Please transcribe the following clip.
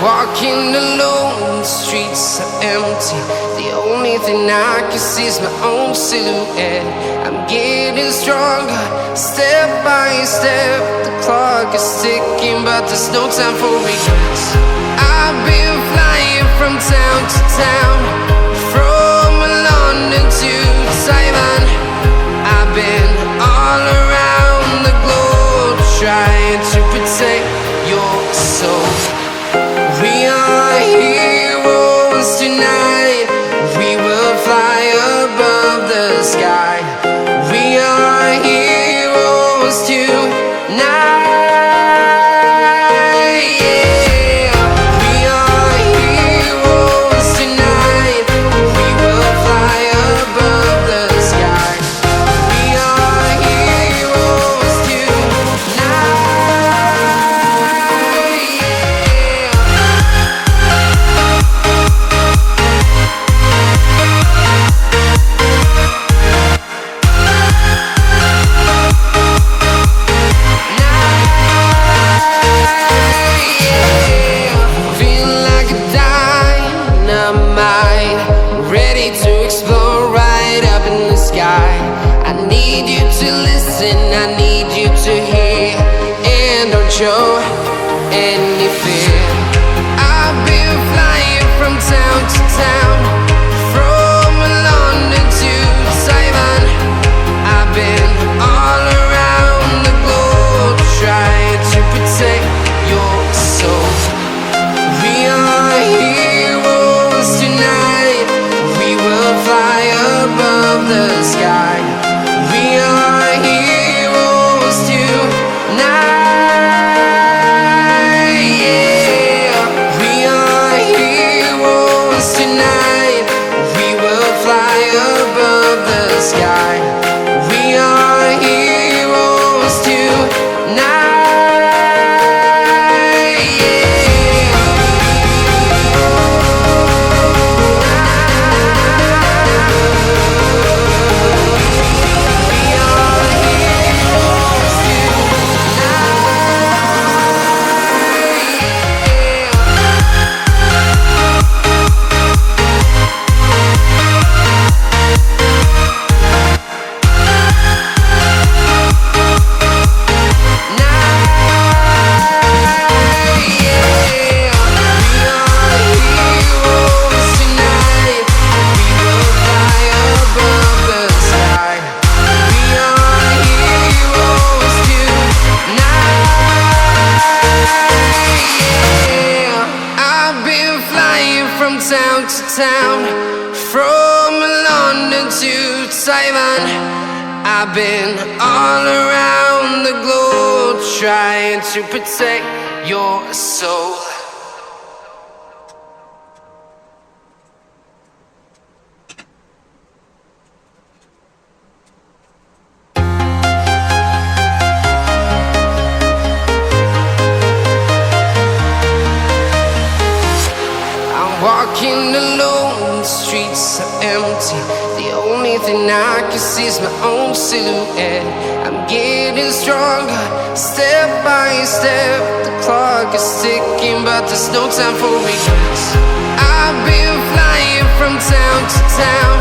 Walking alone, the streets are empty. The only thing I can see is my own silhouette. I'm getting stronger, step by step. The clock is ticking, but there's no time for regrets. I've been flying from town to town, from London to Taiwan. I've been all around the globe, trying to protect your soul. We are heroes tonight. We will fly above the sky. We are heroes tonight. Yeah. We are heroes tonight. We will fly above the sky. We are heroes tonight. I need you to listen, I need you to hear, and don't show any fear. I've been flying from town to town, from London to Taiwan. I've been all around the globe, trying to protect your soul. We are heroes tonight. We will fly above the sky. We are heroes tonight. Yeah. We are heroes tonight. We will fly above the sky. We are heroes tonight. Town to town, from London to Taiwan. I've been all around the globe, trying to protect your soul. Walking alone, the streets are empty. The only thing I can see is my own silhouette. I'm getting stronger, step by step. The clock is ticking, but there's no time for regrets. I've been flying from town to town,